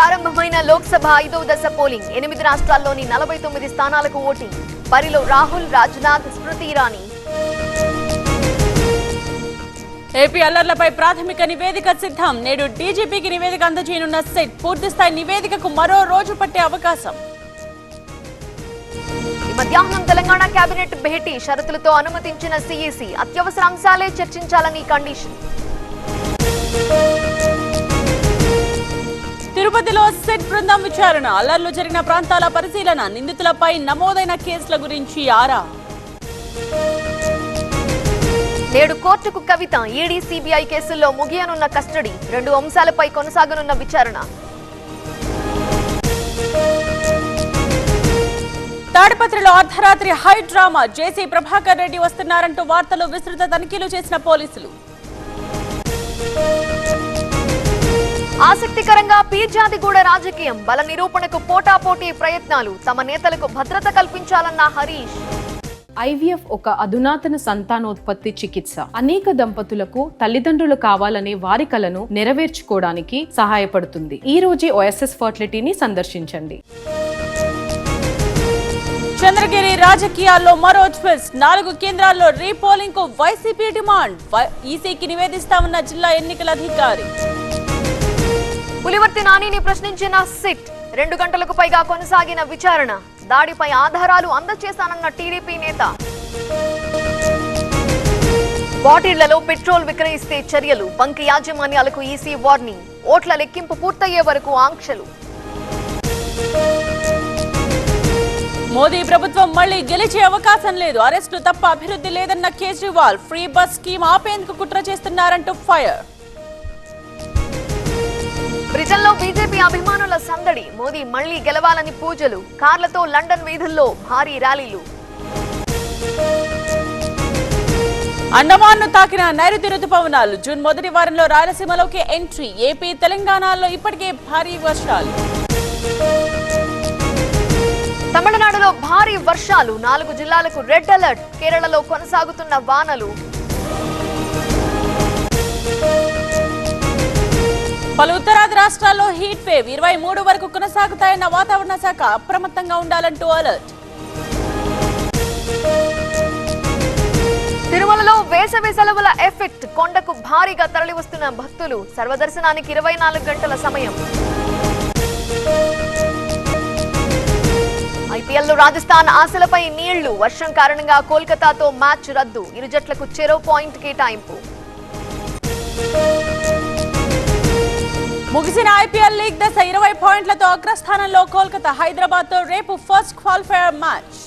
ప్రారంభమైన లోక్సభ 5వ దశ పోలింగ్ 8 రాష్ట్రాల్లోని 49 స్థానాలకు ఓటింగ్. బరిలో రాహుల్, రాజ్నాథ్, స్మృతి ఇరానీ. ఏపీ అల్లర్లపై ప్రాథమిక నివేదిక సిద్ధం. నేడు డీజీపీకి నివేదిక అందజేయనున్న సెట్. పూర్తిస్థాయి నివేదికకు మరో రోజు పట్టే అవకాశం. మధ్యాహ్నం తెలంగాణ కేబినెట్ భేటీ. షరతులతో అనుమతించిన సీఈసీ. అత్యవసర అంశాలే చర్చించాలని కండిషన్. తిరుపతిలో సెట్ బృందం విచారణ. అల్లర్లు జరిగిన ప్రాంతాల పరిశీలన. నిందితులపై నమోదైన కేసుల గురించి ఆరా. నేడు కోర్టుకు కవిత. ఈడీ, సిబిఐ కేసుల్లో ముగియనున్న కస్టడీ. 2 అంశాలపై కొనసాగనున్న విచారణ. తాడిపత్రిలో అర్ధరాత్రి హై డ్రామా. జేసీ ప్రభాకర్ రెడ్డి వస్తున్నారంటూ వార్తలు. విస్తృత తనిఖీలు చేసిన పోలీసులు. ఆసక్తికరంగా పీర్జాదిగూడ రాజకీయం. బల నిరూపణకు పోటాపోటీ ప్రయత్నాలు. తమ నేతలకు భద్రత కల్పించాలన్న హరీష్. ఐవీఎఫ్ ఒక అధునాతన సంతానోత్పత్తి చికిత్స. అనేక దంపతులకు తల్లిదండ్రులు కావాలనే వారి కలను నెరవేర్చుకోవడానికి సహాయపడుతుంది. ఈ రోజే ఓఎస్ఎస్ ఫర్టిలిటీని సందర్శించండి. చంద్రగిరి రాజకీయాల్లో మరో ట్విస్ట్. 4 కేంద్రాల్లో రీపోలింగ్ కు వైసీపీ డిమాండ్. ఈసీకి నివేదిస్తామన్న జిల్లా ఎన్నికల అధికారి. పులివర్తి నానిని ప్రశ్నించిన సిట్. 2 గంటలకు పైగా కొనసాగిన విచారణ. దాడిపై ఆధారాలు అందజేశానన్న టీడీపీ నేత. బాటిళ్లలో పెట్రోల్ విక్రయిస్తే చర్యలు. బంక్ యాజమాన్యాలకు ఈసీ వార్నింగ్. ఓట్ల లెక్కింపు పూర్తయ్యే వరకు ఆంక్షలు. మోదీ ప్రభుత్వం మళ్లీ గెలిచే అవకాశం లేదు. అరెస్టు తప్ప అభివృద్ధి లేదన్న కేజ్రీవాల్. ఫ్రీ బస్ స్కీమ్ ఆపేందుకు కుట్ర చేస్తున్నారంటూ ఫైర్. బ్రిటన్లో బీజేపీ అభిమానుల సందడి. మోదీ మళ్లీ గెలవాలని పూజలు. కార్లతో లండన్ వీధుల్లో భారీ ర్యాలీలు. అండమాన్ను తాకిన నైరుతి రుతుపవనాలు. జూన్ మొదటి వారంలో రాయలసీమలోకి ఎంట్రీ. ఏపీ, తెలంగాణలో ఇప్పటికే భారీ వర్షాలు. తమిళనాడులో భారీ వర్షాలు. 4 జిల్లాలకు రెడ్ అలర్ట్. కేరళలో కొనసాగుతున్న వానలు. పలు ఉత్తరాది రాష్ట్రాల్లో హీట్ వేవ్. 23 వరకు కొనసాగుతాయన్న వాతావరణ శాఖ. అప్రమత్తంగా ఉండాలంటూ అలర్ట్. తిరుమలలో వేసవి సెలవుల ఎఫెక్ట్. కొండకు భారీగా తరలివస్తున్న భక్తులు. సర్వదర్శనానికి 24 గంటల సమయం. ఐపీఎల్లో రాజస్థాన్ ఆశలపై నీళ్లు. వర్షం కారణంగా కోల్కతాతో మ్యాచ్ రద్దు. ఇరు జట్లకు చెరో పాయింట్ కేటాయింపు. ముగిసిన ఐపీఎల్ లీగ్ దశ 20 పాయింట్లతో అగ్రస్థానంలో కోల్కతా. హైదరాబాద్ తో రేపు ఫస్ట్ క్వాలిఫైయర్ మ్యాచ్.